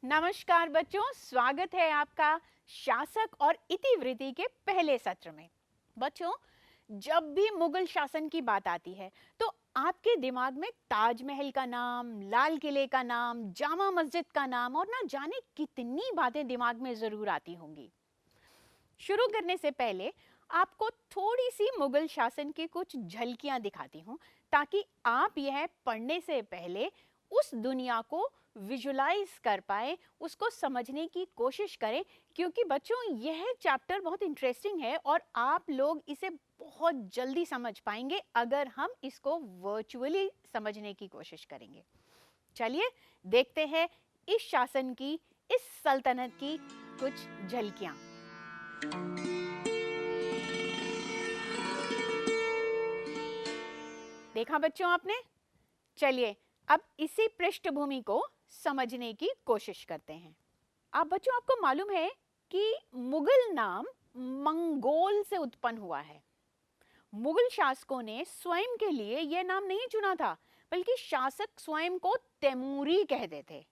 नमस्कार बच्चों, स्वागत है आपका शासक और इतिवृत्ति के पहले सत्र में। बच्चों, जब भी मुगल शासन की बात आती है तो आपके दिमाग में ताजमहल का नाम, लाल किले का नाम, जामा मस्जिद का नाम और ना जाने कितनी बातें दिमाग में जरूर आती होंगी। शुरू करने से पहले आपको थोड़ी सी मुगल शासन की कुछ झलकियां दिखाती हूँ, ताकि आप यह पढ़ने से पहले उस दुनिया को विजुलाइज कर पाए, उसको समझने की कोशिश करें। क्योंकि बच्चों, यह चैप्टर बहुत इंटरेस्टिंग है और आप लोग इसे बहुत जल्दी समझ पाएंगे अगर हम इसको वर्चुअली समझने की कोशिश करेंगे। चलिए देखते हैं इस शासन की, इस सल्तनत की कुछ झलकियां। देखा बच्चों आपने? चलिए अब इसी पृष्ठभूमि को समझने की कोशिश करते हैं। आप बच्चों, आपको मालूम है कि मुगल नाम मंगोल से उत्पन्न हुआ है। मुगल शासकों ने स्वयं के लिए यह नाम नहीं चुना था, बल्कि शासक स्वयं को तैमूरी कहते थे।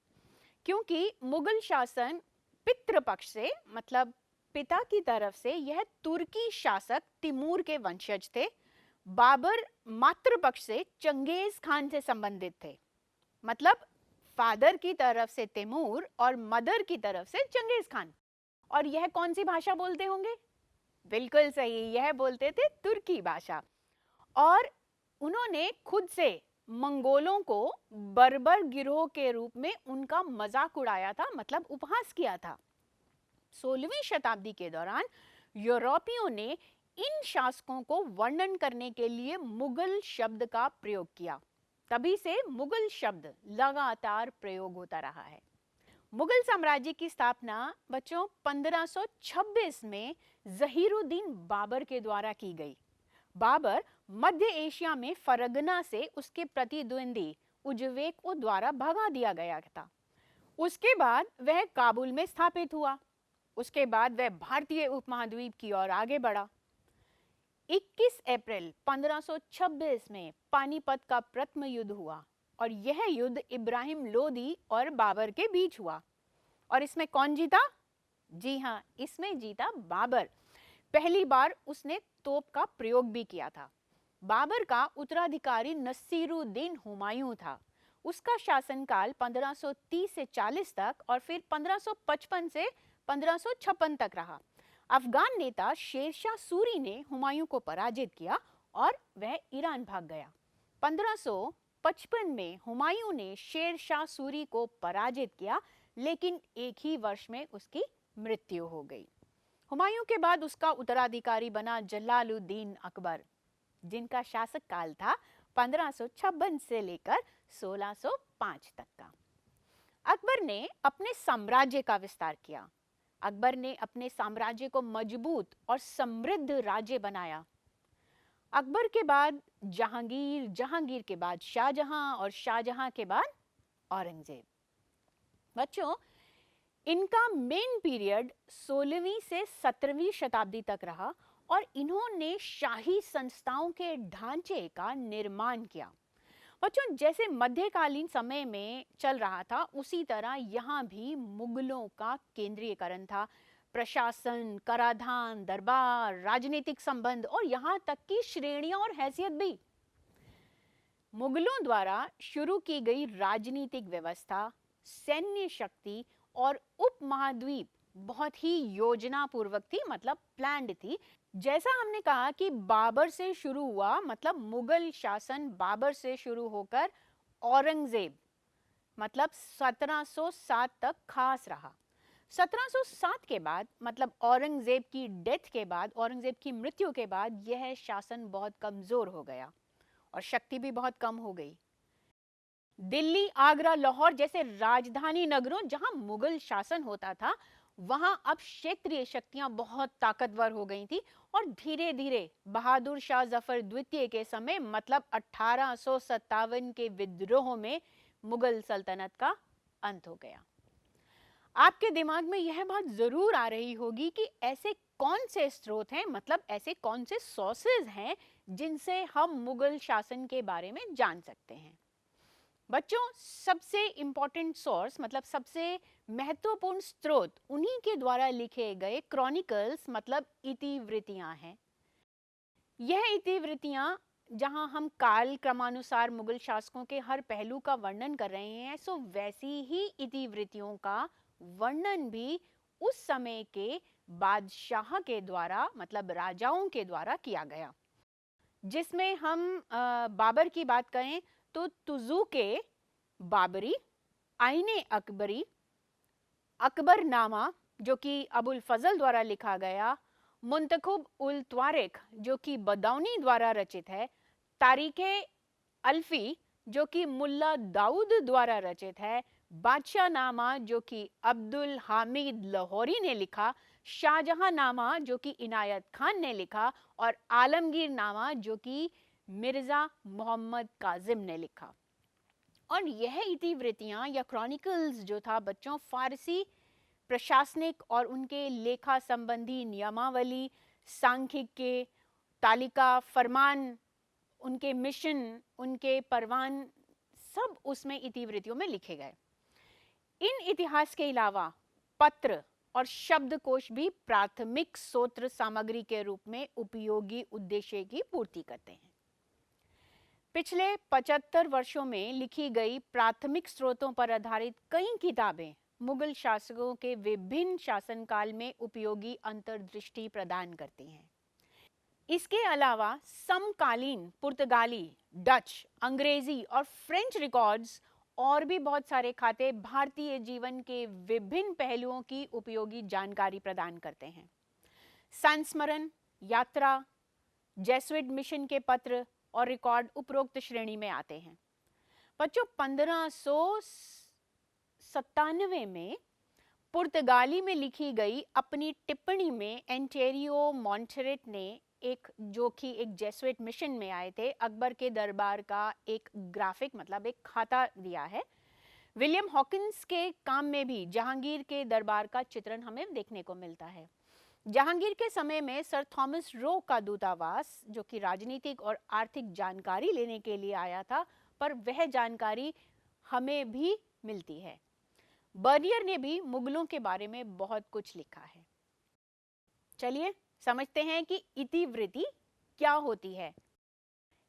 क्योंकि मुगल शासन पितृपक्ष से, मतलब पिता की तरफ से, यह तुर्की शासक तिमूर के वंशज थे। बाबर मातृपक्ष से चंगेज खान से संबंधित थे। मतलब फादर की तरफ से तैमूर और मदर की तरफ से चंगेज खान। और यह कौन सी भाषा बोलते होंगे? बिल्कुल सही, यह बोलते थे तुर्की भाषा। और उन्होंने खुद से मंगोलों को बर्बर गिरोह के रूप में उनका मजाक उड़ाया था, मतलब उपहास किया था। 16वीं शताब्दी के दौरान यूरोपियों ने इन शासकों को वर्णन करने के लिए मुगल शब्द का प्रयोग किया। तभी से मुगल शब्द लगातार प्रयोग होता रहा है। मुगल साम्राज्य की स्थापना बच्चों 1526 में जहीरुद्दीन बाबर के द्वारा की गई। बाबर मध्य एशिया में फरगना से उसके प्रतिद्वंदी उज्बेक को द्वारा भगा दिया गया था। उसके बाद वह काबुल में स्थापित हुआ। उसके बाद वह भारतीय उपमहाद्वीप की ओर आगे बढ़ा। 21 अप्रैल 1526 में पानीपत का प्रथम युद्ध हुआ और यह युद्ध इब्राहिम लोदी और बाबर के बीच हुआ। और इसमें कौन जीता? जी हाँ, इसमें जीता बाबर। पहली बार उसने तोप का प्रयोग भी किया था। बाबर का उत्तराधिकारी नसीरुद्दीन हुमायूं था। उसका शासनकाल 1530 से 40 तक और फिर 1555 से 1556 तक रहा। अफगान नेता शेरशाह सूरी ने हुमायूं को पराजित किया और वह ईरान भाग गया। 1555 में हुमायूं ने शेरशाह सूरी को पराजित किया, लेकिन एक ही वर्ष में उसकी मृत्यु हो गई। हुमायूं के बाद उसका उत्तराधिकारी बना जलालुद्दीन अकबर, जिनका शासक काल था 1556 से लेकर 1605 तक का। अकबर ने अपने साम्राज्य का विस्तार किया। अकबर ने अपने साम्राज्य को मजबूत और समृद्ध राज्य बनाया। अकबर के बाद जहांगीर, जहांगीर के बाद शाहजहां और शाहजहां के बाद औरंगजेब। बच्चों, इनका मेन पीरियड 16वीं से 17वीं शताब्दी तक रहा और इन्होंने शाही संस्थाओं के ढांचे का निर्माण किया। बच्चों, जैसे मध्यकालीन समय में चल रहा था, उसी तरह यहाँ भी मुगलों का केंद्रीयकरण था। प्रशासन, कराधान, दरबार, राजनीतिक संबंध और यहाँ तक की श्रेणियां और हैसियत भी। मुगलों द्वारा शुरू की गई राजनीतिक व्यवस्था, सैन्य शक्ति और उपमहाद्वीप बहुत ही योजना पूर्वक थी, मतलब प्लान्ड थी। जैसा हमने कहा कि बाबर से शुरू हुआ, मतलब मुगल शासन बाबर से शुरू होकर औरंगजेब, मतलब 1707 तक खास रहा। 1707 के बाद, मतलब औरंगजेब की डेथ के बाद, औरंगजेब की मृत्यु के बाद, यह शासन बहुत कमजोर हो गया और शक्ति भी बहुत कम हो गई। दिल्ली, आगरा, लाहौर जैसे राजधानी नगरों जहां मुगल शासन होता था, वहां अब क्षेत्रीय शक्तियां बहुत ताकतवर हो गई थी और धीरे धीरे बहादुर शाह जफर द्वितीय के समय, मतलब 1857 के विद्रोह में मुगल सल्तनत का अंत हो गया। आपके दिमाग में यह बात जरूर आ रही होगी कि ऐसे कौन से स्रोत हैं, मतलब ऐसे कौन से सोर्सेज हैं जिनसे हम मुगल शासन के बारे में जान सकते हैं। बच्चों, सबसे इम्पोर्टेंट सोर्स मतलब सबसे महत्वपूर्ण स्रोत उन्हीं के द्वारा लिखे गए क्रॉनिकल्स मतलब इतिवृत्तियां हैं। यह इतिवृत्तियां जहां हम काल क्रमानुसार मुगल शासकों के हर पहलू का वर्णन कर रहे हैं, सो वैसी ही इतिवृत्तियों का वर्णन भी उस समय के बादशाह के द्वारा मतलब राजाओं के द्वारा किया गया। जिसमें हम बाबर की बात करें तो तुजुके बाबरी, आईने अकबरी, अकबरनामा जो कि अबुल फजल द्वारा लिखा गया, मुंतखब उल त्वारिख जो कि बदाऊनी द्वारा रचित है, तारीखे अल्फी जो कि मुल्ला दाऊद द्वारा रचित है, बादशाह नामा जो कि अब्दुल हामिद लाहौरी ने लिखा, शाहजहां नामा जो कि इनायत खान ने लिखा और आलमगीर नामा जो कि मिर्जा मोहम्मद काजिम ने लिखा। और यह इतिवृत्तियां या क्रॉनिकल्स जो था बच्चों, फारसी प्रशासनिक और उनके लेखा संबंधी नियमावली, सांख्यिकी, तालिका, फरमान, उनके मिशन, उनके परवान, सब उसमें इतिवृत्तियों में लिखे गए। इन इतिहास के अलावा पत्र और शब्दकोश भी प्राथमिक स्रोत सामग्री के रूप में उपयोगी उद्देश्य की पूर्ति करते हैं। पिछले 75 वर्षों में लिखी गई प्राथमिक स्रोतों पर आधारित कई किताबें मुगल शासकों के विभिन्न शासनकाल में उपयोगी अंतर्दृष्टि प्रदान करती हैं। इसके अलावा समकालीन पुर्तगाली, डच, अंग्रेजी और फ्रेंच रिकॉर्ड्स और भी बहुत सारे खाते भारतीय जीवन के विभिन्न पहलुओं की उपयोगी जानकारी प्रदान करते हैं। संस्मरण, यात्रा, जेसुइट मिशन के पत्र और रिकॉर्ड उपरोक्त श्रेणी में आते हैं। बच्चों, 1597 में पुर्तगाली में लिखी गई अपनी टिप्पणी में एंटेरियो मॉन्टेरेट ने जो कि एक जेसुइट मिशन में आए थे, अकबर के दरबार का एक ग्राफिक मतलब एक खाता दिया है। विलियम हॉकिंस के काम में भी जहांगीर के दरबार का चित्रण हमें देखने को मिलता है। जहांगीर के समय में सर थॉमस रो का दूतावास जो कि राजनीतिक और आर्थिक जानकारी लेने के लिए आया था, पर वह जानकारी हमें भी मिलती है। बर्नियर ने भी मुगलों के बारे में बहुत कुछ लिखा है। चलिए समझते हैं कि इतिवृत्ति क्या होती है।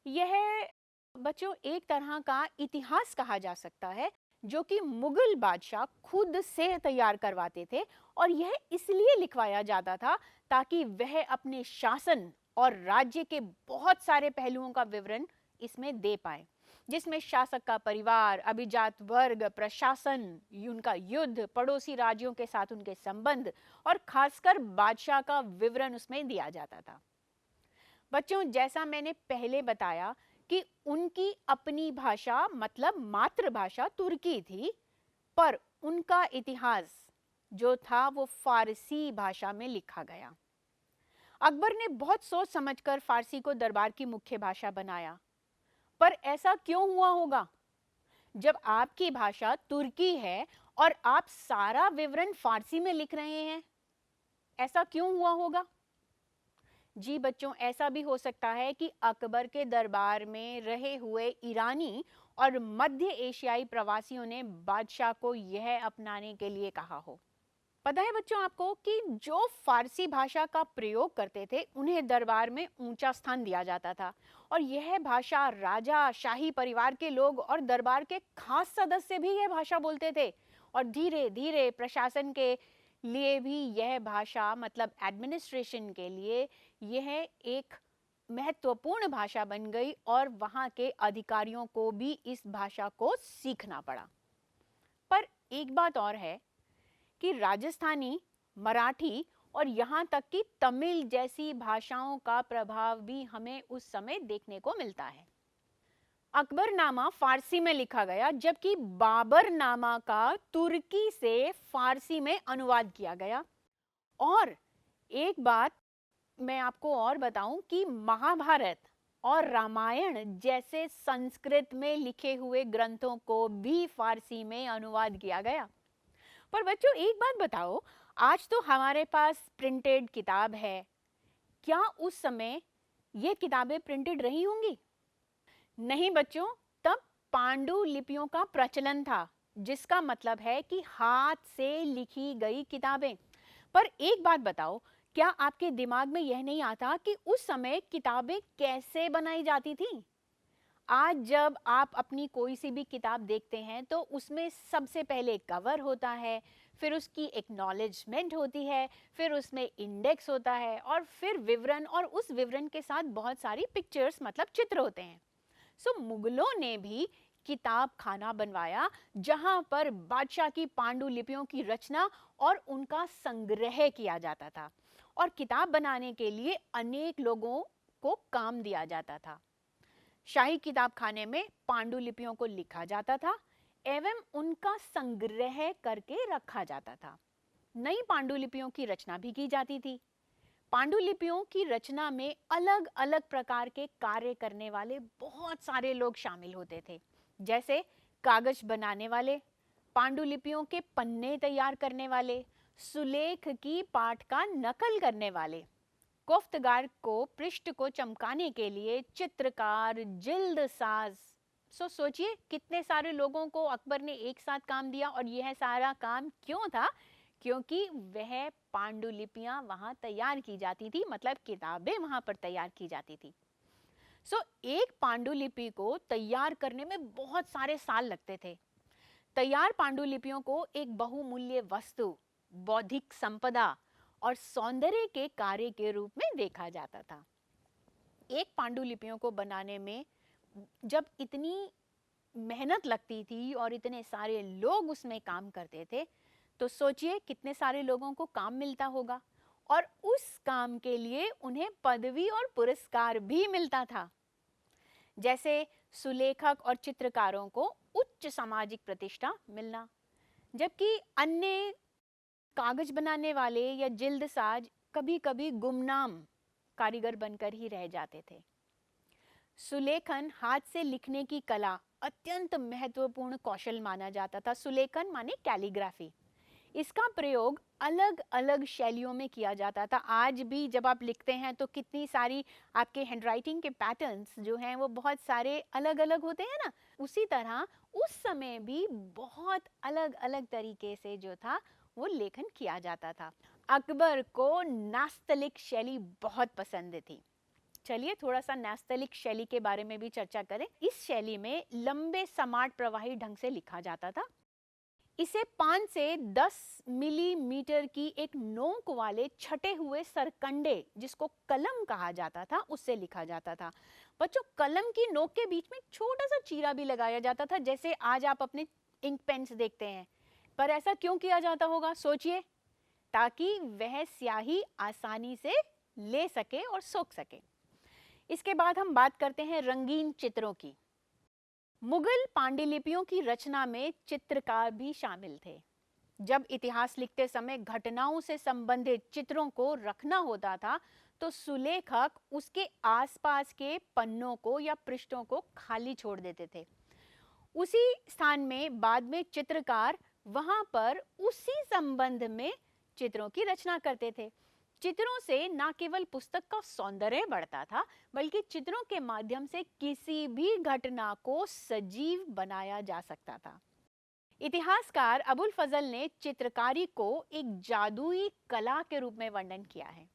यह बच्चों एक तरह का इतिहास कहा जा सकता है जो कि मुगल बादशाह खुद से तैयार करवाते थे, और यह इसलिए लिखवाया जाता था ताकि वह अपने शासन और राज्य के बहुत सारे पहलुओं का विवरण इसमें दे पाए, जिसमें शासक का परिवार, अभिजात वर्ग, प्रशासन, उनका युद्ध, पड़ोसी राज्यों के साथ उनके संबंध और खासकर बादशाह का विवरण उसमें दिया जाता था। बच्चों, जैसा मैंने पहले बताया कि उनकी अपनी भाषा मतलब मातृभाषा तुर्की थी, पर उनका इतिहास जो था वो फारसी भाषा में लिखा गया। अकबर ने बहुत सोच समझकर फारसी को दरबार की मुख्य भाषा बनाया, पर ऐसा क्यों हुआ होगा? जब आपकी भाषा तुर्की है और आप सारा विवरण फारसी में लिख रहे हैं, ऐसा क्यों हुआ होगा? जी बच्चों, ऐसा भी हो सकता है कि अकबर के दरबार में रहे हुए ईरानी और मध्य एशियाई प्रवासियों ने बादशाह को यह अपनाने के लिए कहा हो। पता है बच्चों आपको कि जो फारसी भाषा का प्रयोग करते थे उन्हें दरबार में ऊंचा स्थान दिया जाता था, और यह भाषा राजा, शाही परिवार के लोग और दरबार के खास सदस्य भी यह भाषा बोलते थे, और धीरे धीरे प्रशासन के लिए भी यह भाषा मतलब एडमिनिस्ट्रेशन के लिए यह एक महत्वपूर्ण भाषा बन गई, और वहां के अधिकारियों को भी इस भाषा को सीखना पड़ा। पर एक बात और है कि राजस्थानी, मराठी और यहाँ तक कि तमिल जैसी भाषाओं का प्रभाव भी हमें उस समय देखने को मिलता है। अकबरनामा फारसी में लिखा गया, जबकि बाबरनामा का तुर्की से फारसी में अनुवाद किया गया। और एक बात मैं आपको और बताऊं कि महाभारत और रामायण जैसे संस्कृत में लिखे हुए ग्रंथों को भी फारसी में अनुवाद किया गया। पर बच्चों एक बात बताओ, आज तो हमारे पास प्रिंटेड किताब है, क्या उस समय ये किताबें प्रिंटेड रही होंगी? नहीं बच्चों, तब पांडुलिपियों का प्रचलन था, जिसका मतलब है कि हाथ से लिखी गई किताबें। पर एक बात बताओ, क्या आपके दिमाग में यह नहीं आता कि उस समय किताबें कैसे बनाई जाती थी? आज जब आप अपनी कोई सी भी किताब देखते हैं तो उसमें सबसे पहले कवर होता है, फिर उसकी एक्नॉलेजमेंट होती है, फिर उसमें इंडेक्स होता है और फिर विवरण, और उस विवरण के साथ बहुत सारी पिक्चर्स मतलब चित्र होते हैं। सो मुगलों ने भी किताब खाना बनवाया, जहां पर बादशाह की पांडुलिपियों की रचना और उनका संग्रह किया जाता था, और किताब बनाने के लिए अनेक लोगों को काम दिया जाता था। शाही किताब खाने में पांडुलिपियों को लिखा जाता था एवं उनका संग्रह करके रखा जाता था। नई पांडुलिपियों की रचना भी की जाती थी। पांडुलिपियों की रचना में अलग अलग प्रकार के कार्य करने वाले बहुत सारे लोग शामिल होते थे, जैसे कागज बनाने वाले, पांडुलिपियों के पन्ने तैयार करने वाले, सुलेख की पाठ का नकल करने वाले, कोफ्तगार को पृष्ठ को चमकाने के लिए चित्रकार, जिल्द साज। सोचिए कितने सारे लोगों को अकबर ने एक साथ काम दिया, और यह सारा काम क्यों था? क्योंकि वह पांडुलिपियां वहां तैयार की जाती थी, मतलब किताबें वहां पर तैयार की जाती थी। एक पांडुलिपि को तैयार करने में बहुत सारे साल लगते थे। तैयार पांडुलिपियों को एक बहुमूल्य वस्तु, बौद्धिक संपदा और सौंदर्य के कार्य के रूप में देखा जाता था। एक पांडुलिपियों को बनाने में जब इतनी मेहनत लगती थी और इतने सारे लोग उसमें काम करते थे, तो सोचिए कितने सारे लोगों को काम मिलता होगा, और उस काम के लिए उन्हें पदवी और पुरस्कार भी मिलता था। जैसे सुलेखक और चित्रकारों को उच्च सामाजिक प्रतिष्ठा मिलना, जबकि अन्य कागज बनाने वाले या जिल्दसाज कभी कभी गुमनाम कारीगर बनकर ही रह जाते थे। सुलेखन, हाथ से लिखने की कला, अत्यंत महत्वपूर्ण कौशल माना जाता था। सुलेखन माने कैलीग्राफी। इसका प्रयोग अलग अलग शैलियों में किया जाता था। आज भी जब आप लिखते हैं तो कितनी सारी आपके हैंडराइटिंग के पैटर्न्स जो हैं वो बहुत सारे अलग अलग होते हैं ना, उसी तरह उस समय भी बहुत अलग अलग तरीके से जो था वो लेखन किया जाता था। अकबर को नास्तलिक शैली बहुत पसंद थी। चलिए थोड़ा सा नास्तलिक शैली के बारे में भी चर्चा करें। इस शैली में लंबे समाट प्रवाही ढंग से लिखा जाता था। इसे 5 से 10 मिलीमीटर की एक नोक वाले छटे हुए सरकंडे, जिसको कलम कहा जाता था, उससे लिखा जाता था। बच्चों, कलम की नोक के बीच में छोटा सा चीरा भी लगाया जाता था, जैसे आज आप अपने इंक पेन्स देखते हैं। पर ऐसा क्यों किया जाता होगा? सोचिए, ताकि वह स्याही आसानी से ले सके और सोख सके। इसके बाद हम बात करते हैं रंगीन चित्रों की। मुगल पांडुलिपियों की रचना में चित्रकार भी शामिल थे। जब इतिहास लिखते समय घटनाओं से संबंधित चित्रों को रखना होता था, तो सुलेखक उसके आसपास के पन्नों को या पृष्ठों को खाली छोड़ देते थे। उसी स्थान में बाद में चित्रकार वहां पर उसी संबंध में चित्रों की रचना करते थे। चित्रों से न केवल पुस्तक का सौंदर्य बढ़ता था, बल्कि चित्रों के माध्यम से किसी भी घटना को सजीव बनाया जा सकता था। इतिहासकार अबुल फजल ने चित्रकारी को एक जादुई कला के रूप में वर्णन किया है।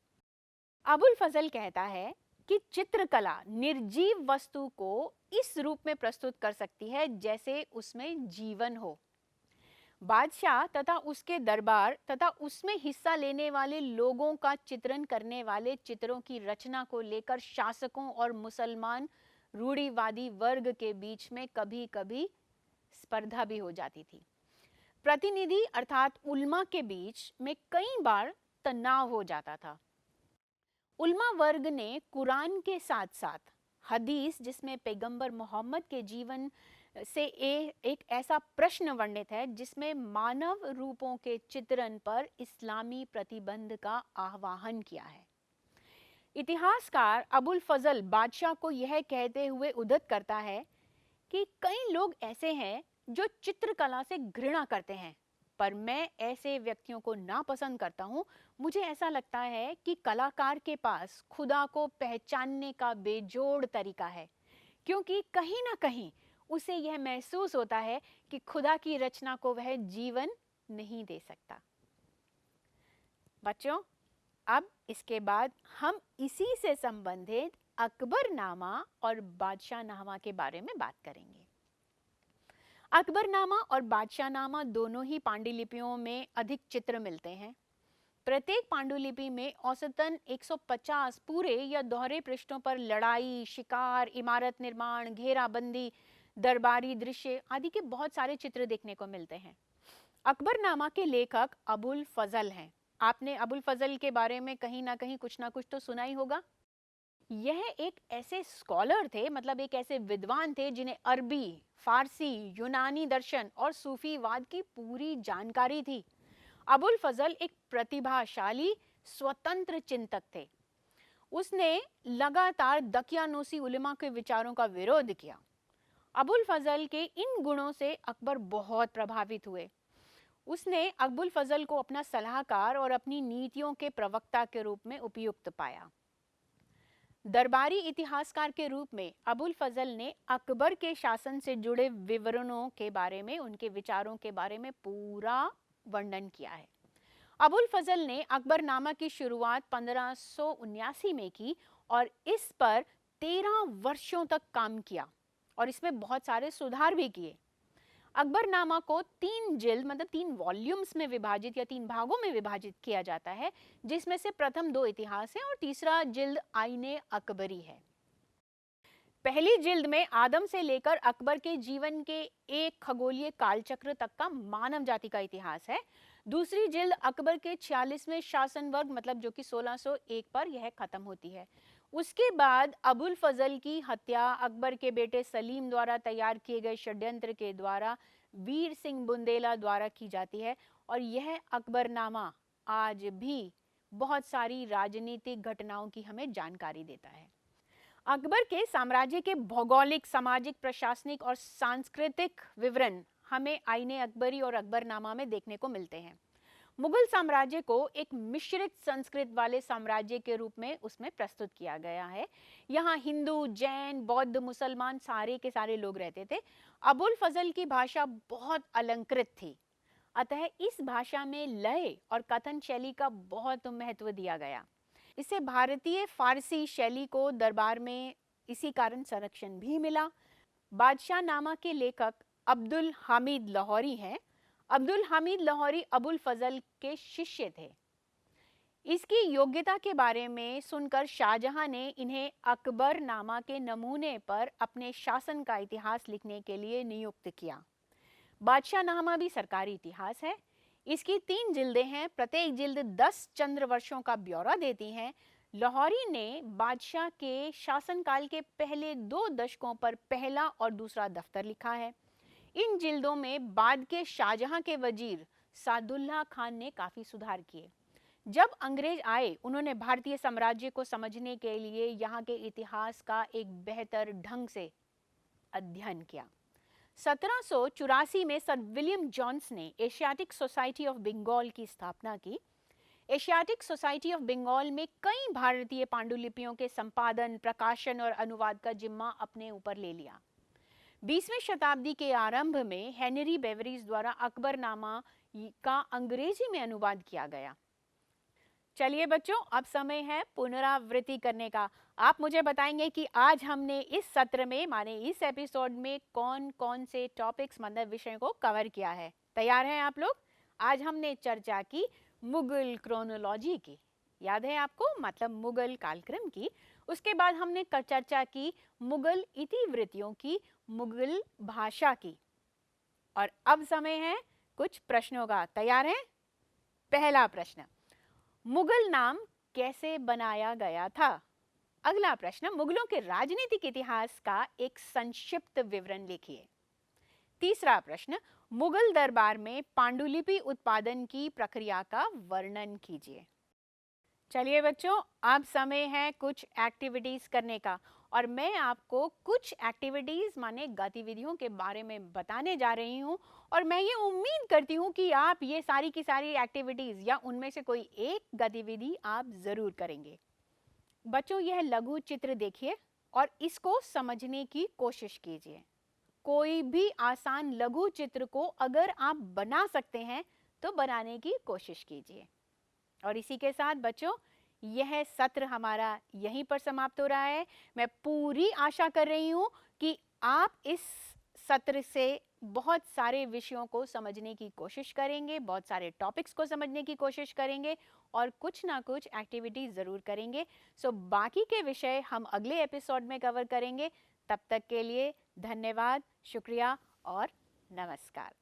अबुल फजल कहता है कि चित्रकला निर्जीव वस्तु को इस रूप में प्रस्तुत कर सकती है जैसे उसमें जीवन हो। बादशाह तथा उसके दरबार तथा उसमें हिस्सा लेने वाले लोगों का चित्रण करने वाले चित्रों की रचना को लेकर शासकों और मुसलमान रूढ़िवादी वर्ग के बीच में कभी कभी स्पर्धा भी हो जाती थी। प्रतिनिधि अर्थात उल्मा के बीच में कई बार तनाव हो जाता था। उल्मा वर्ग ने कुरान के साथ साथ हदीस, जिसमें पैगंबर मोहम्मद के जीवन से एक ऐसा प्रश्न वर्णित है जिसमें मानव रूपों के चित्रण पर इस्लामी प्रतिबंध का आह्वान किया है। इतिहासकार अबुल फजल बादशाह को यह कहते हुए उद्धत करता है कि कई लोग ऐसे हैं जो चित्रकला से घृणा करते हैं, पर मैं ऐसे व्यक्तियों को नापसंद करता हूँ। मुझे ऐसा लगता है कि कलाकार के पास खुदा को पहचानने का बेजोड़ तरीका है, क्योंकि कहीं ना कहीं उसे यह महसूस होता है कि खुदा की रचना को वह जीवन नहीं दे सकता। बच्चों, अब इसके बाद हम इसी से संबंधित अकबरनामा और बादशाहनामा के बारे में बात करेंगे। अकबरनामा और बादशाहनामा दोनों ही पांडुलिपियों में अधिक चित्र मिलते हैं। प्रत्येक पांडुलिपि में औसतन 150 पूरे या दोहरे पृष्ठों पर लड़ाई, शिकार, इमारत निर्माण, घेराबंदी, दरबारी दृश्य आदि के बहुत सारे चित्र देखने को मिलते हैं। अकबरनामा के लेखक अबुल फजल हैं। आपने अबुल फजल के बारे में कहीं ना कहीं कुछ ना कुछ तो सुना ही होगा। यह एक ऐसे स्कॉलर थे, मतलब एक ऐसे विद्वान थे जिन्हें अरबी, फारसी, यूनानी दर्शन और सूफीवाद की पूरी जानकारी थी। अबुल फजल एक प्रतिभाशाली स्वतंत्र चिंतक थे। उसने लगातार दकियानूसी उलेमा के विचारों का विरोध किया। अबुल फजल के इन गुणों से अकबर बहुत प्रभावित हुए। उसने अबुल फजल को अपना सलाहकार और अपनी नीतियों के प्रवक्ता के रूप में उपयुक्त पाया। दरबारी इतिहासकार के रूप में अबुल फजल ने अकबर के शासन से जुड़े विवरणों के बारे में, उनके विचारों के बारे में पूरा वर्णन किया है। अबुल फजल ने अकबरनामा की शुरुआत 1579 में की और इस पर 13 वर्षों तक काम किया और इसमें बहुत सारे सुधार भी किए। अकबरनामा को 3 जिल्द मतलब 3 वॉल्यूम्स में विभाजित या 3 भागों में विभाजित किया जाता है, जिसमें से प्रथम 2 इतिहास है और तीसरा जिल्द आईने अकबरी है। पहली जिल्द में आदम से लेकर अकबर के जीवन के एक खगोलीय कालचक्र तक का मानव जाति का इतिहास है। दूसरी जिल्द अकबर के 46वें शासन वर्ग मतलब जो कि 1601 पर यह खत्म होती है। उसके बाद अबुल फजल की हत्या अकबर के बेटे सलीम द्वारा तैयार किए गए षड्यंत्र के द्वारा वीर सिंह बुंदेला द्वारा की जाती है और यह अकबरनामा आज भी बहुत सारी राजनीतिक घटनाओं की हमें जानकारी देता है। अकबर के साम्राज्य के भौगोलिक, सामाजिक, प्रशासनिक और सांस्कृतिक विवरण हमें आईने अकबरी और अकबरनामा में देखने को मिलते हैं। मुगल साम्राज्य को एक मिश्रित संस्कृति वाले साम्राज्य के रूप में उसमें प्रस्तुत किया गया है। यहाँ हिंदू, जैन, बौद्ध, मुसलमान सारे के सारे लोग रहते थे। अबुल फजल की भाषा बहुत अलंकृत थी, अतः इस भाषा में लय और कथन शैली का बहुत महत्व दिया गया। इसे भारतीय फारसी शैली को दरबार में इसी कारण संरक्षण भी मिला। बादशाहनामा के लेखक अब्दुल हामिद लाहौरी हैं। अब्दुल हामिद लाहौरी अबुल फजल के शिष्य थे। इसकी योग्यता के बारे में सुनकर शाहजहां ने इन्हें अकबरनामा के नमूने पर अपने शासन का इतिहास लिखने के लिए नियुक्त किया। बादशाहनामा भी सरकारी इतिहास है। इसकी 3 जिल्दें हैं, प्रत्येक जिल्द 10 चंद्र वर्षों का ब्यौरा देती हैं। लाहौरी ने बादशाह के शासनकाल के पहले 2 दशकों पर पहला और दूसरा दफ्तर लिखा है। इन जिल्दों में बाद के शाहजहां के वजीर सादुल्ला खान ने काफी सुधार किए। जब अंग्रेज आए, उन्होंने भारतीय साम्राज्य को समझने के लिए यहाँ के इतिहास का एक बेहतर ढंग से अध्ययन किया। 1784 में सर विलियम जोन्स ने एशियाटिक सोसाइटी ऑफ बंगाल की स्थापना की। एशियाटिक सोसाइटी ऑफ बंगाल में कई भारतीय पांडुलिपियों के संपादन, प्रकाशन और अनुवाद का जिम्मा अपने ऊपर ले लिया। 20वीं शताब्दी के आरंभ में हेनरी बेवरीज द्वारा अकबरनामा का अंग्रेजी में अनुवाद किया गया। चलिए बच्चों, अब समय है पुनरावृत्ति करने का। आप मुझे बताएंगे कि आज हमने इस सत्र में, माने इस एपिसोड में कौन कौन से टॉपिक्स मतलब विषयों को कवर किया है। तैयार हैं आप लोग? आज हमने चर्चा की मुगल क्रोनोलॉजी की, याद है आपको, मतलब मुगल कालक्रम की। उसके बाद हमने चर्चा की मुगल इतिवृत्तियों की, मुगल भाषा की। और अब समय है कुछ प्रश्नों का। तैयार हैं? पहला प्रश्न, मुगल नाम कैसे बनाया गया था? अगला प्रश्न, मुगलों के राजनीतिक इतिहास का एक संक्षिप्त विवरण लिखिए। तीसरा प्रश्न, मुगल दरबार में पांडुलिपि उत्पादन की प्रक्रिया का वर्णन कीजिए। चलिए बच्चों, अब समय है कुछ एक्टिविटीज करने का और मैं आपको कुछ एक्टिविटीज माने गतिविधियों के बारे में बताने जा रही हूं और मैं ये उम्मीद करती हूं कि आप ये सारी की सारी एक्टिविटीज या उनमें से कोई एक गतिविधि आप जरूर करेंगे। बच्चों, यह लघु चित्र देखिए और इसको समझने की कोशिश कीजिए। कोई भी आसान लघु चित्र को अगर आप बना सकते हैं तो बनाने की कोशिश कीजिए। और इसी के साथ बच्चों, यह सत्र हमारा यहीं पर समाप्त हो रहा है। मैं पूरी आशा कर रही हूं कि आप इस सत्र से बहुत सारे विषयों को समझने की कोशिश करेंगे, बहुत सारे टॉपिक्स को समझने की कोशिश करेंगे और कुछ ना कुछ एक्टिविटी ज़रूर करेंगे। सो बाकी के विषय हम अगले एपिसोड में कवर करेंगे। तब तक के लिए धन्यवाद, शुक्रिया और नमस्कार।